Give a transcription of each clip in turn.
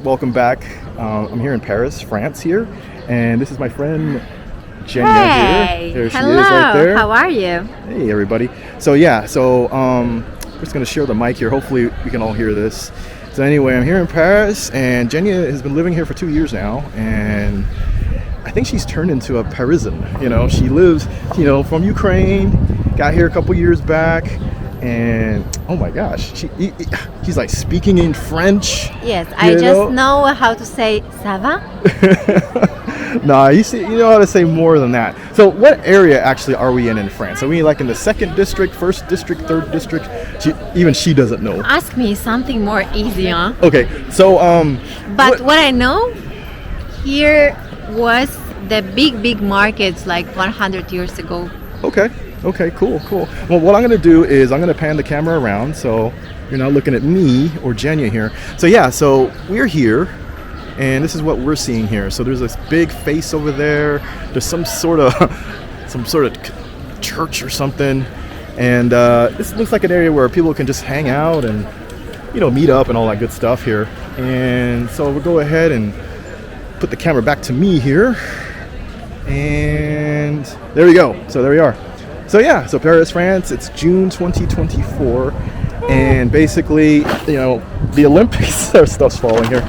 Welcome back. I'm here in Paris, France here, and this is my friend Jenya Hey, here. There she hello. is right there. How are you? Hey everybody. We're just gonna share the mic here. Hopefully we can all hear this. So anyway, I'm here in Paris, and Jenya has been living here for 2 years now, and I think she's turned into a Parisian. She lives, from Ukraine, got here a couple years back. And oh my gosh, she's like speaking in French. Yes, I just know how to say ça va. Nah, you know how to say more than that. So what area actually are we in France? Are we like in the 2nd district, 1st district, 3rd district? Even she doesn't know. Ask me something more easy, huh? Okay, so But what I know, here was the big markets like 100 years ago. Okay, cool. Well, what I'm going to do is I'm going to pan the camera around so you're not looking at me or Jenya here. So we're here, and this is what we're seeing here. So there's this big face over there. There's some sort of church or something, and this looks like an area where people can just hang out and meet up and all that good stuff here. And so we'll go ahead and put the camera back to me here, and there we go. So there we are. So Paris, France, it's June 2024, and basically, the Olympics, our stuff's falling here.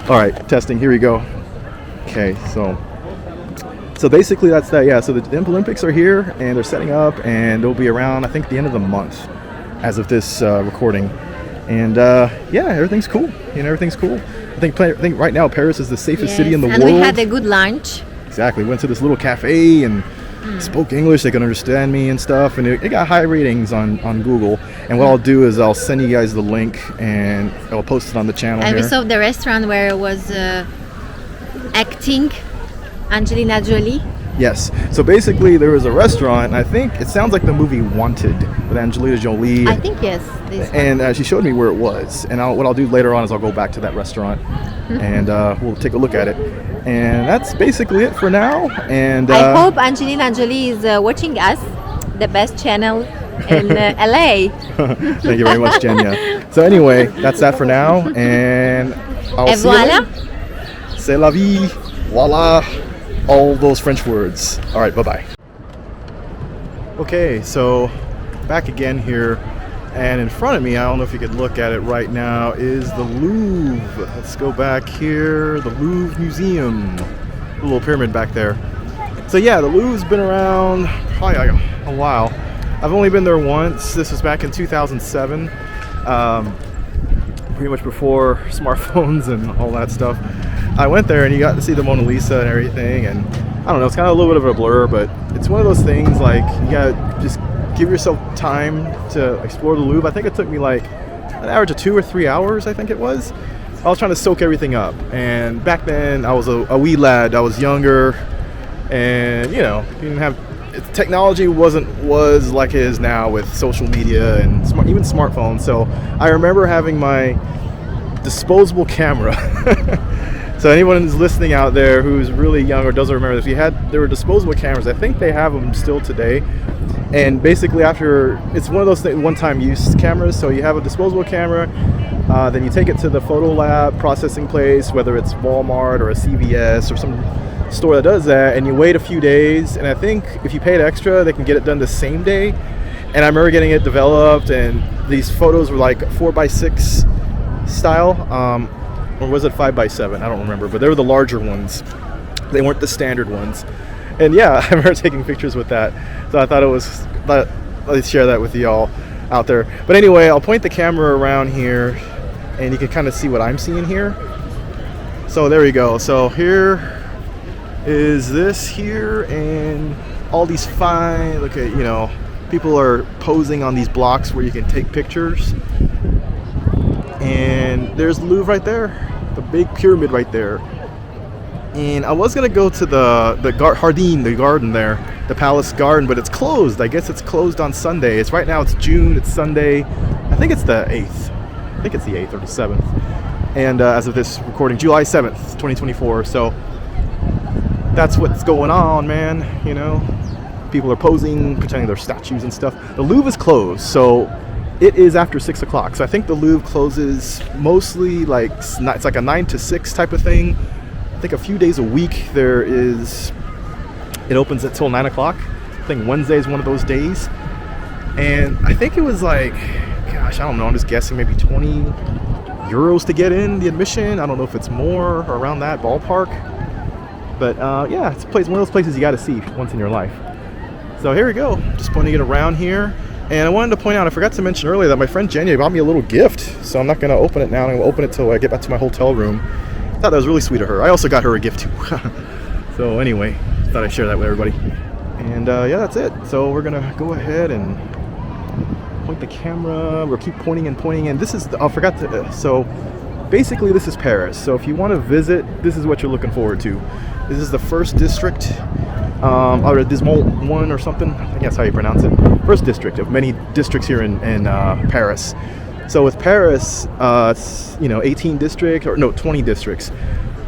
All right, testing, here we go. Okay, so basically that's that, yeah, so the Olympics are here, and they're setting up, and they'll be around, I think, the end of the month, as of this recording. And everything's cool, everything's cool. I think right now Paris is the safest city in the world. And we had a good lunch. Exactly, went to this little cafe and spoke English. They could understand me and stuff, and it got high ratings on Google. And what I'll do is I'll send you guys the link, and I'll post it on the channel And here. we saw the restaurant where it was acting Angelina Jolie. Yes, so basically there was a restaurant, and I think it sounds like the movie Wanted with Angelina Jolie. I think yes. And she showed me where it was, and what I'll do later on is I'll go back to that restaurant and we'll take a look at it. And that's basically it for now. And I hope Angelina Jolie is watching us, the best channel in LA. Thank you very much, Jenya. So anyway, that's that for now, and I'll Et see you voilà. later. C'est la vie, voila, all those French words. All right, bye-bye. Okay, so back again here, and in front of me, I don't know if you could look at it right now, is the Louvre. Let's go back here, the Louvre Museum, the little pyramid back there. So yeah, the Louvre's been around probably a while. I've only been there once. This was back in 2007, pretty much before smartphones and all that stuff. I went there and you got to see the Mona Lisa and everything, and I don't know, it's kind of a little bit of a blur, but it's one of those things like you gotta just give yourself time to explore the Louvre. I think it took me like an average of 2 or 3 hours, I think it was. I was trying to soak everything up, and back then I was a wee lad. I was younger, and you didn't have technology was like it is now with social media and even smartphones. So I remember having my disposable camera. So anyone who's listening out there who's really young or doesn't remember this, there were disposable cameras. I think they have them still today. And basically it's one of those one-time use cameras. So you have a disposable camera, then you take it to the photo lab processing place, whether it's Walmart or a CVS or some store that does that, and you wait a few days. And I think if you paid extra, they can get it done the same day. And I remember getting it developed, and these photos were like 4x6 style. Or was it 5x7? I don't remember, but they were the larger ones. They weren't the standard ones. And yeah, I remember taking pictures with that. So I thought let's share that with y'all out there. But anyway, I'll point the camera around here, and you can kind of see what I'm seeing here. So there we go. So here is this here, and all these fine, look at, people are posing on these blocks where you can take pictures. And there's the Louvre right there, the big pyramid right there. And I was gonna go to the garden there, the palace garden, but it's closed. I guess it's closed on Sunday. It's June, it's Sunday. I think it's the 8th. I think it's the 8th or the 7th. And as of this recording, July 7th, 2024. So that's what's going on, man. People are posing, pretending they're statues and stuff. The Louvre is closed, so it is after 6 o'clock. So I think the Louvre closes mostly like, it's like a 9 to 6 type of thing. I think a few days a week it opens until 9 o'clock. I think Wednesday is one of those days. And I think it was like, gosh, I don't know, I'm just guessing, maybe 20 euros to get in, the admission. I don't know if it's more or around that ballpark. But yeah, it's one of those places you got to see once in your life. So here we go, just pointing it around here. And I wanted to point out, I forgot to mention earlier that my friend Jenny bought me a little gift. So I'm not going to open it now. I'm going to open it till I get back to my hotel room. I thought that was really sweet of her. I also got her a gift too. So anyway, thought I'd share that with everybody. And yeah, that's it. So we're going to go ahead and point the camera. We'll keep pointing and pointing. And this is, I forgot to, so basically this is Paris. So if you want to visit, this is what you're looking forward to. This is the first district, or Dismont 1 or something. I think that's how you pronounce it. First district of many districts here in Paris. So with Paris, it's 18 districts, or no, 20 districts,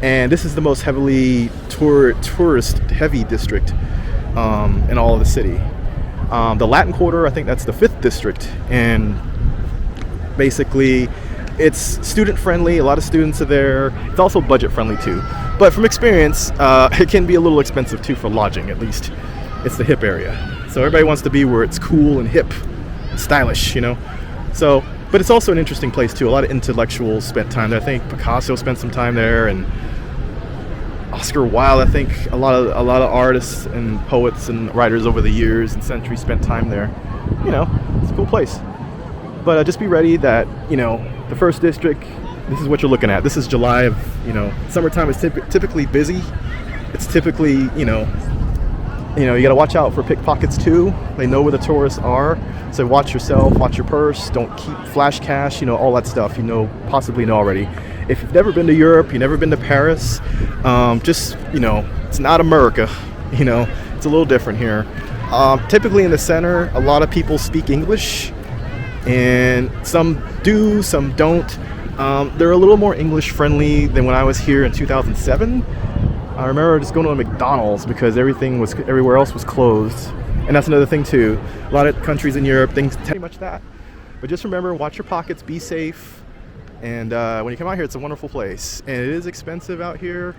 and this is the most heavily tourist-heavy district in all of the city. The Latin Quarter, I think that's the 5th district, and basically it's student friendly. A lot of students are there. It's also budget friendly too. But from experience, it can be a little expensive too for lodging. At least it's the hip area. So everybody wants to be where it's cool and hip, stylish, So, but it's also an interesting place too. A lot of intellectuals spent time there. I think Picasso spent some time there, and Oscar Wilde. I think a lot of artists and poets and writers over the years and centuries spent time there. It's a cool place. But just be ready that the first district. This is what you're looking at. This is July of, summertime is typically busy. It's typically, you got to watch out for pickpockets too. They know where the tourists are. So watch yourself, watch your purse. Don't keep flash cash, all that stuff, possibly know already. If you've never been to Europe, you've never been to Paris, it's not America, it's a little different here. Typically in the center, a lot of people speak English, and some do, some don't. They're a little more English friendly than when I was here in 2007. I remember just going to a McDonald's because everywhere else was closed. And that's another thing too. A lot of countries in Europe, things pretty much that. But just remember, watch your pockets, be safe. And when you come out here, it's a wonderful place. And it is expensive out here.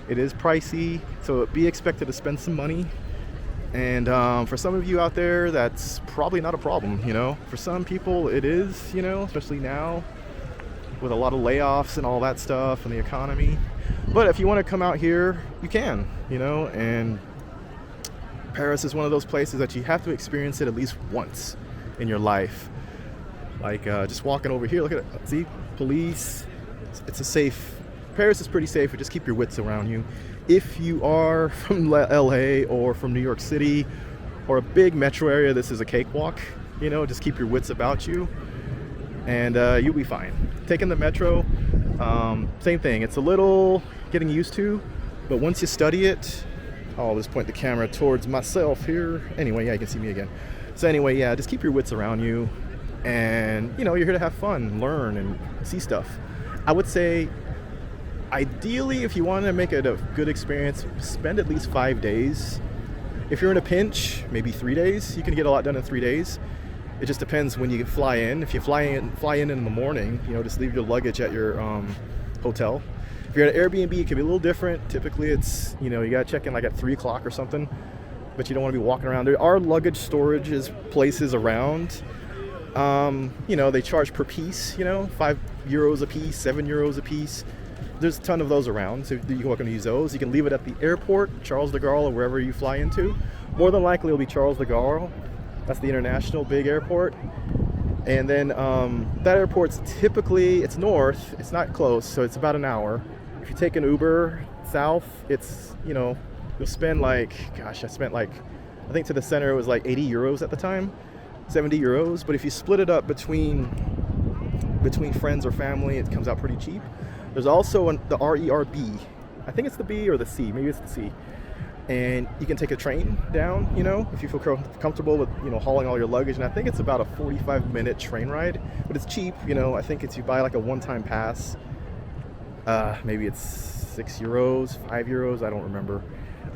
It is pricey. So be expected to spend some money. And for some of you out there, that's probably not a problem, For some people, it is, especially now, with a lot of layoffs and all that stuff and the economy. But if you want to come out here, you can, and Paris is one of those places that you have to experience it at least once in your life. Like just walking over here, look at it, see, police. Paris is pretty safe, but just keep your wits around you. If you are from LA or from New York City or a big metro area, this is a cakewalk, just keep your wits about you. And you'll be fine. Taking the metro, same thing. It's a little getting used to, but once you study it, I'll just point the camera towards myself here. Anyway, yeah, you can see me again. So anyway, yeah, just keep your wits around you, and you're here to have fun, learn, and see stuff. I would say, ideally, if you want to make it a good experience, spend at least 5 days. If you're in a pinch, maybe 3 days. You can get a lot done in 3 days. It just depends when you fly in. If you fly in the morning, just leave your luggage at your hotel. If you're at an Airbnb, it can be a little different. Typically, it's, you gotta check in like at 3 o'clock or something, but you don't want to be walking around. There are luggage storage places around. They charge per piece, 5 euros a piece, 7 euros a piece. There's a ton of those around, so you're welcome to use those. You can leave it at the airport, Charles de Gaulle, or wherever you fly into. More than likely, it'll be Charles de Gaulle. That's the international big airport. And then that airport's typically, it's north, it's not close, so it's about an hour. If you take an Uber south, it's, you'll spend I think to the center it was like 80 euros at the time, 70 euros. But if you split it up between friends or family, it comes out pretty cheap. There's also the RERB. I think it's the B or the C, maybe it's the C. And you can take a train down, if you feel comfortable with, hauling all your luggage. And I think it's about a 45-minute train ride, but it's cheap. I think you buy like a one-time pass. Maybe it's 6 euros, 5 euros. I don't remember.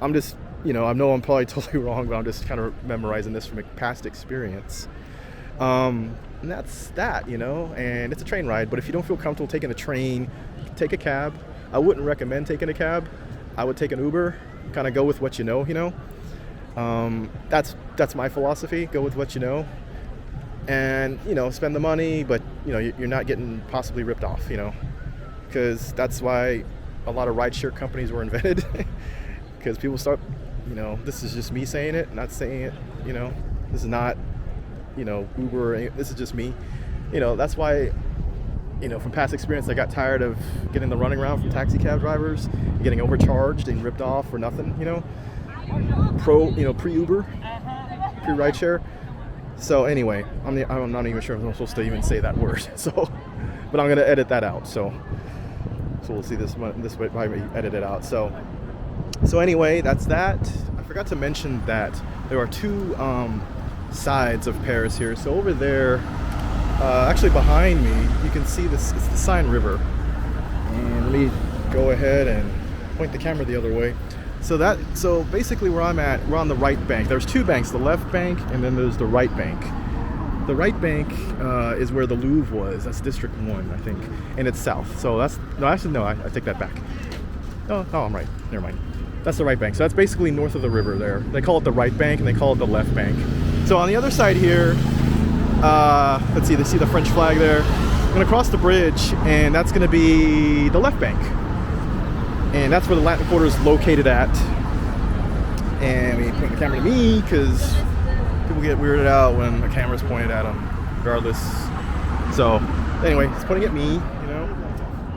I'm just, I know I'm probably totally wrong, but I'm just kind of memorizing this from a past experience. And that's that, you know, and it's a train ride. But if you don't feel comfortable taking a train, take a cab. I wouldn't recommend taking a cab. I would take an Uber, kind of go with what you know, That's my philosophy, go with what you know. And, spend the money, but, you're not getting possibly ripped off, because that's why a lot of rideshare companies were invented. Because people start, this is just me saying it, not saying it, this is not, Uber, this is just me. That's why, from past experience, I got tired of getting the running around from taxi cab drivers, getting overcharged and ripped off for nothing, pre-Uber, pre-rideshare. So anyway, I'm not even sure if I'm supposed to even say that word. So, but I'm gonna edit that out. So we'll see this way I edit it out. So anyway, that's that. I forgot to mention that there are two sides of Paris here. So over there, actually behind me, you can see this. It's the Seine River. And let me go ahead and point the camera the other way. So basically where I'm at, we're on the right bank. There's two banks, the left bank and then there's the right bank. The right bank is where the Louvre was. That's District 1, I think. And it's south. So I take that back. Oh, I'm right. Never mind. That's the right bank. So that's basically north of the river there. They call it the right bank and they call it the left bank. So on the other side here, let's see, they see the French flag there. I'm gonna cross the bridge and that's gonna be the left bank. And that's where the Latin Quarter is located at. And we point the camera to me because people get weirded out when the camera's pointed at them, regardless. So anyway, it's pointing at me,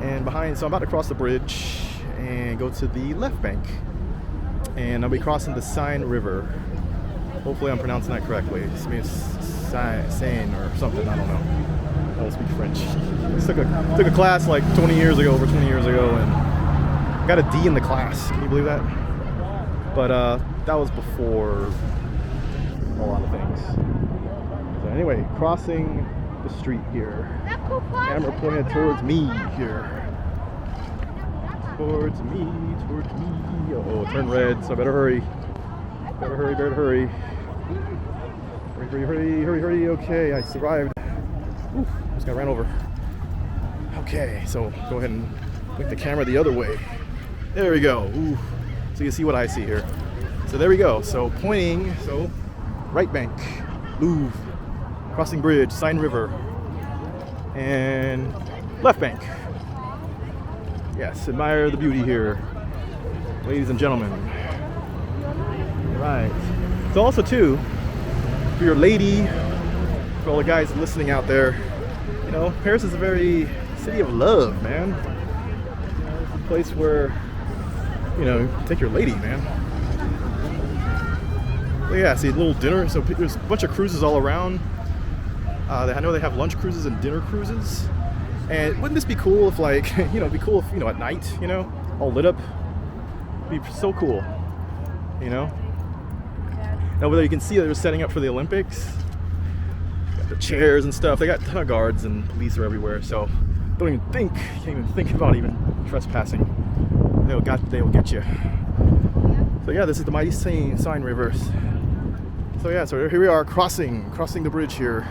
and behind, so I'm about to cross the bridge and go to the left bank. And I'll be crossing the Seine River. Hopefully I'm pronouncing that correctly. It means Seine or something, I don't know. I don't speak French. I took a class like over 20 years ago, and got a D in the class. Can you believe that? But that was before a lot of things. So anyway, crossing the street here. Camera pointed towards me here. Towards me. Oh, turn red, so I better hurry. Hurry. Hurry. Okay, I survived. Oof, just got ran over. Okay, so go ahead and point the camera the other way. There we go. Ooh. So you can see what I see here. So there we go. So pointing, right bank, Louvre, crossing bridge, Seine River, and left bank. Yes, admire the beauty here, ladies and gentlemen. Right. So also too, for your lady, for all the guys listening out there, Paris is a very city of love, man. It's a place where take your lady, man. Well, yeah, see, a little dinner. So there's a bunch of cruises all around. I know they have lunch cruises and dinner cruises. And wouldn't this be cool if, it'd be cool if, at night, all lit up. It'd be so cool, Now, whether you can see they're setting up for the Olympics. Got the chairs and stuff. They got a ton of guards and police are everywhere. So can't even think about even trespassing. They'll get you. So yeah, this is the mighty Seine River. So yeah, so here we are crossing the bridge here.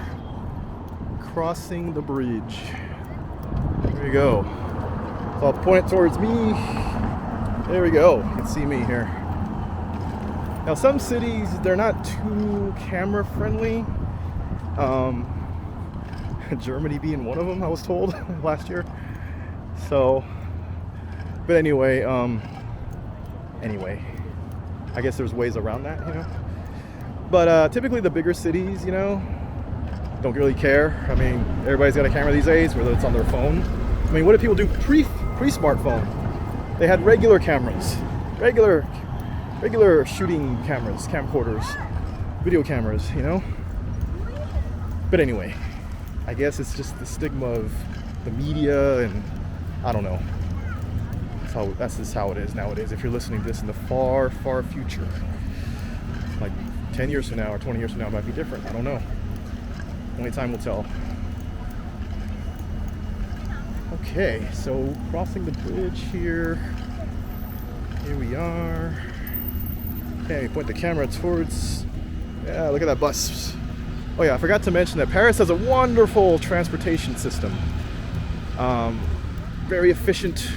Crossing the bridge. There you go. So I'll point it towards me. There we go. You can see me here. Now some cities, they're not too camera friendly. Germany being one of them, I was told last year. So, but anyway, I guess there's ways around that, But typically the bigger cities, don't really care. I mean, everybody's got a camera these days, whether it's on their phone. I mean, what did people do pre-smartphone? They had regular cameras, regular shooting cameras, camcorders, video cameras, But anyway, I guess it's just the stigma of the media, and I don't know. That's just how it is nowadays. If you're listening to this in the far, far future, like 10 years from now or 20 years from now, it might be different. I don't know. Only time will tell. Okay, so crossing the bridge here. Here we are. Okay, point the camera towards. Yeah, look at that bus. Oh yeah, I forgot to mention that Paris has a wonderful transportation system. Very efficient,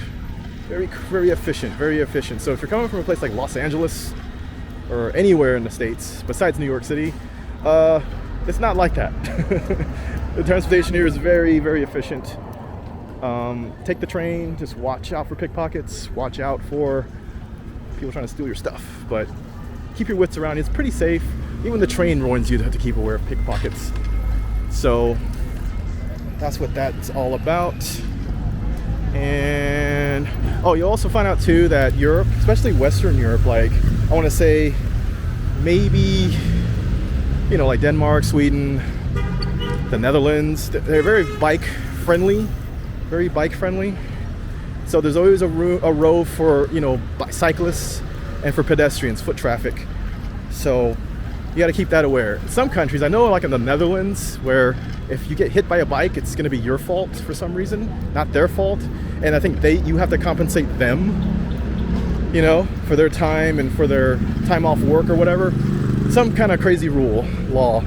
very efficient. So if you're coming from a place like Los Angeles or anywhere in the States besides New York City, it's not like that. The transportation here is very efficient. Take the train, just watch out for pickpockets, watch out for people trying to steal your stuff, but keep your wits around you. It's pretty safe. Even the train warns you to keep aware of pickpockets. So that's what that's all about. And oh, you'll also find out too that Europe, especially Western Europe, like I want to say maybe, you know, like Denmark, Sweden, the Netherlands, they're very bike friendly. So there's always a row for, you know, bicyclists and for pedestrians, foot traffic. So you got to keep that aware. In some countries, I know, like in the Netherlands, where if you get hit by a bike, it's going to be your fault for some reason, not their fault. And I think you have to compensate them, you know, for their time and for their time off work or whatever. Some kind of crazy law.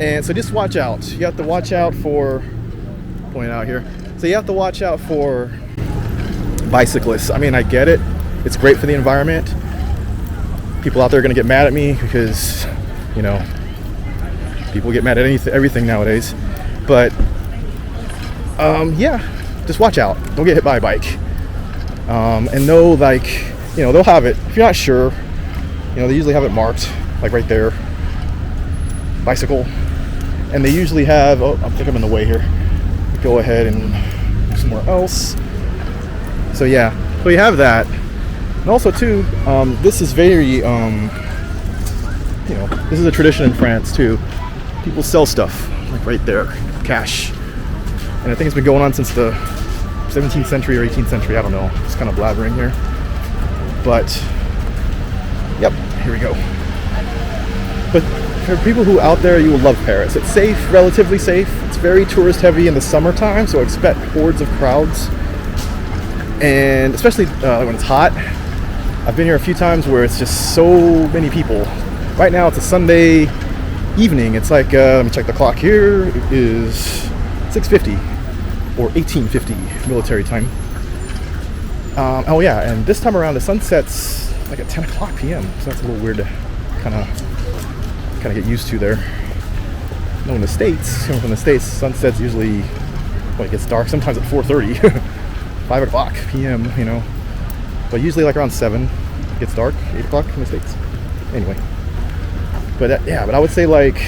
And so just watch out. You have to watch out for, point out here. So you have to watch out for bicyclists. I mean, I get it. It's great for the environment. People out there are going to get mad at me because, you know, people get mad at everything nowadays. But, yeah, just watch out. Don't get hit by a bike. And know, like, you know, they'll have it. If you're not sure, you know, they usually have it marked, like right there. Bicycle. And they usually have, oh, I think I'm in the way here. Go ahead and go somewhere else. So, yeah, so you have that. And also too, this is very, you know, this is a tradition in France too. People sell stuff, like right there, cash. And I think it's been going on since the 17th century or 18th century, I don't know. Just kind of blabbering here. But, yep, here we go. But for people who out there, you will love Paris. It's safe, relatively safe. It's very tourist heavy in the summertime, so expect hordes of crowds. And especially when it's hot. I've been here a few times where it's just so many people. Right now it's a Sunday evening. It's like, let me check the clock here. It is 6:50 or 18:50 military time. Oh yeah, and this time around the sun sets like at 10 o'clock p.m. So that's a little weird to kind of get used to there. No, in the States, coming from the States, sunsets usually, well, it gets dark sometimes at 4:30, 5 o'clock p.m., you know. But usually like around 7, it gets dark, 8 o'clock in the States. Anyway. But yeah, but I would say like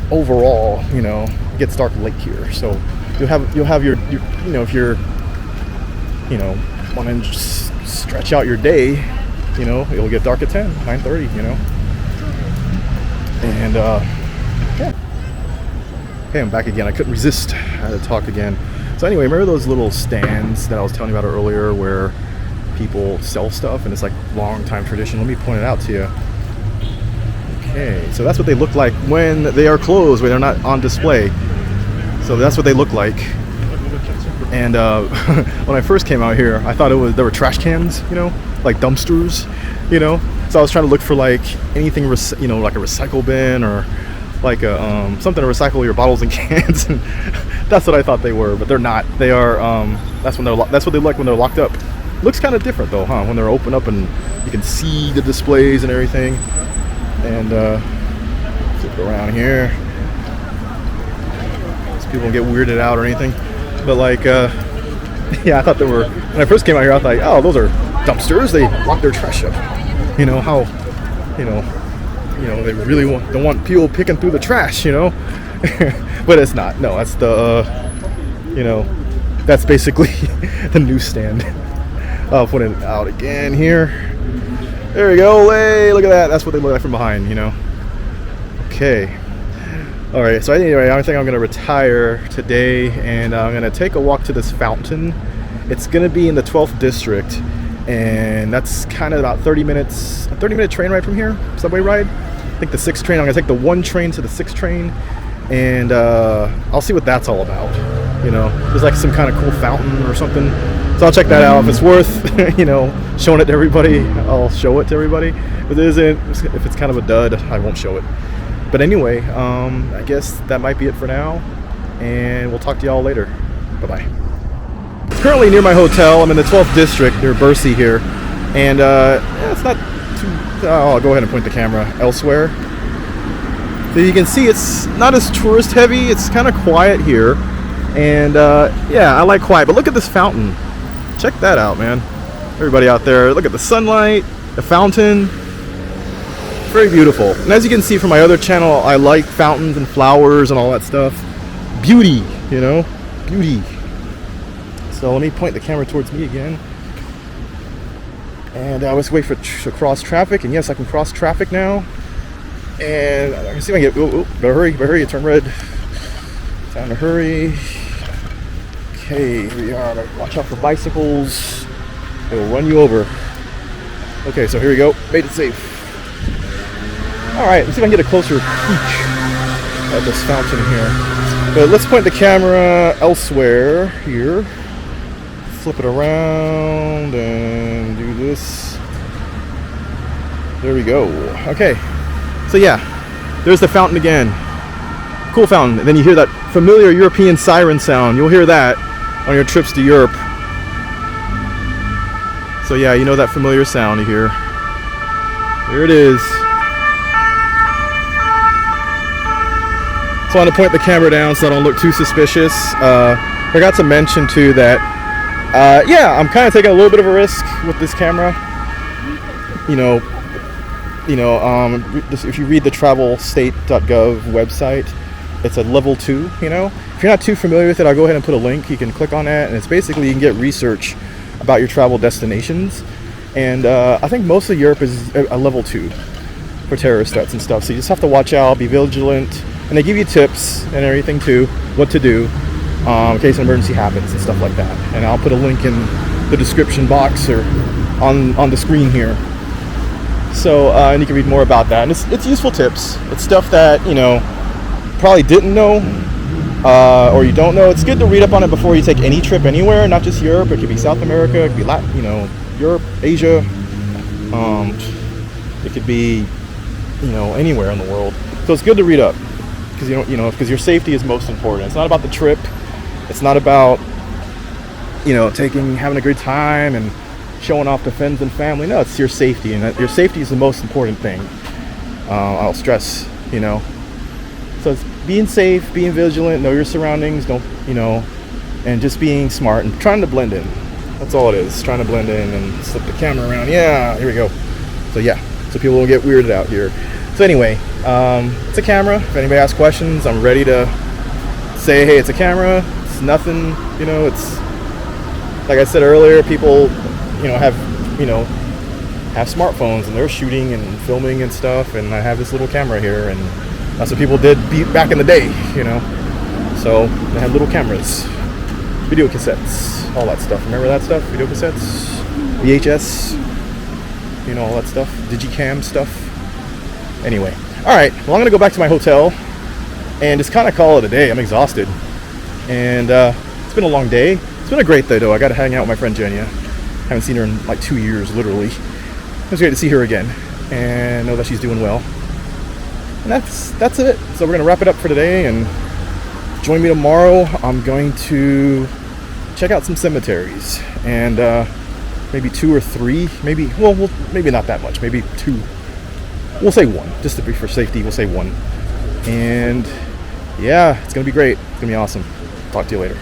overall, you know, it gets dark late here. So you'll have your you know, if you're, you know, want to just stretch out your day, you know, it'll get dark at 10, 9:30, you know. And yeah. Okay, I'm back again. I couldn't resist. I had to talk again. So anyway, remember those little stands that I was telling you about earlier where people sell stuff, and it's like long time tradition? Let me point it out to you. Okay, so that's what they look like when they are closed, when they're not on display. So that's what they look like. And when I first came out here, I thought there were trash cans, you know, like dumpsters, you know. So I was trying to look for like anything, you know, like a recycle bin or like a something to recycle your bottles and cans. And that's what I thought they were, but they're not. They are. That's what they look like when they're locked up. Looks kind of different though, huh? When they're open up and you can see the displays and everything. And flip around here. So people don't get weirded out or anything. But like, yeah, I thought they were. When I first came out here, I thought, oh, those are dumpsters. They lock their trash up. You know how, you know, they really don't want people picking through the trash, you know. But it's not. No, that's the, you know, that's basically the newsstand. I'll put it out again here. There we go. Hey, look at that. That's what they look like from behind, you know. Okay. All right. So anyway, I think I'm going to retire today, and I'm going to take a walk to this fountain. It's going to be in the 12th district, and that's kind of about 30 minutes, a 30-minute train ride from here, subway ride. I think the 6th train. I'm going to take the 1 train to the 6th train, and I'll see what that's all about. You know, there's like some kind of cool fountain or something. So I'll check that out. If it's worth, you know, showing it to everybody, I'll show it to everybody. If it isn't, if it's kind of a dud, I won't show it. But anyway, I guess that might be it for now, and we'll talk to y'all later. Bye-bye. It's currently near my hotel. I'm in the 12th district near Bercy here, and it's not too... I'll go ahead and point the camera elsewhere. So you can see it's not as tourist heavy. It's kind of quiet here, and yeah, I like quiet. But look at this fountain. Check that out, man. Everybody out there, look at the sunlight, the fountain. Very beautiful. And as you can see from my other channel, I like fountains and flowers and all that stuff. Beauty, you know, beauty. So let me point the camera towards me again. And I was waiting to cross traffic, and yes, I can cross traffic now. And I can see if I can get, better hurry, turn red. Time to hurry. Okay, here we are. Watch out for bicycles. They will run you over. Okay, so here we go. Made it safe. Alright, let's see if I can get a closer peek at this fountain here. But let's point the camera elsewhere here. Flip it around and do this. There we go. Okay. So yeah, there's the fountain again. Cool fountain. And then you hear that familiar European siren sound. You'll hear that on your trips to Europe. So yeah, you know that familiar sound you hear. There it is. So I want to point the camera down so I don't look too suspicious. Forgot to mention too that, yeah, I'm kind of taking a little bit of a risk with this camera. If you read the travelstate.gov website, it's a level 2, you know. If you're not too familiar with it, I'll go ahead and put a link. You can click on that, and it's basically you can get research about your travel destinations. And I think most of Europe is a level 2 for terrorist threats and stuff. So you just have to watch out, be vigilant, and they give you tips and everything too, what to do in case an emergency happens and stuff like that. And I'll put a link in the description box or on the screen here. So and you can read more about that. And it's useful tips. It's stuff that, you know, probably didn't know or you don't know. It's good to read up on it before you take any trip anywhere, not just Europe. It could be South America, it could be Latin, you know, Europe, Asia. It could be, you know, anywhere in the world. So it's good to read up because your safety is most important. It's not about the trip. It's not about, you know, having a good time and showing off to friends and family. No, it's your safety, and your safety is the most important thing. I'll stress, you know. So it's being safe, being vigilant, know your surroundings, don't, you know, and just being smart and trying to blend in. That's all it is, trying to blend in and slip the camera around. Yeah, here we go. So yeah, so people won't get weirded out here. So anyway, it's a camera. If anybody asks questions, I'm ready to say, hey, it's a camera. It's nothing, you know, it's, like I said earlier, people, you know, have smartphones and they're shooting and filming and stuff, and I have this little camera here, and that's what people did back in the day, you know. So they had little cameras, video cassettes, all that stuff. Remember that stuff? Video cassettes, VHS, you know, all that stuff, Digicam stuff. Anyway, all right, well, I'm gonna go back to my hotel and just kind of call it a day. I'm exhausted, and it's been a long day. It's been a great day though. I got to hang out with my friend Jenya. Haven't seen her in like 2 years, literally. It was great to see her again and know that she's doing well. And that's it. So we're gonna wrap it up for today, and join me tomorrow. I'm going to check out some cemeteries, and maybe 2 or 3, maybe not that much, maybe 2. We'll say 1, just to be for safety. We'll say 1. And yeah, it's gonna be great. It's gonna be awesome. Talk to you later.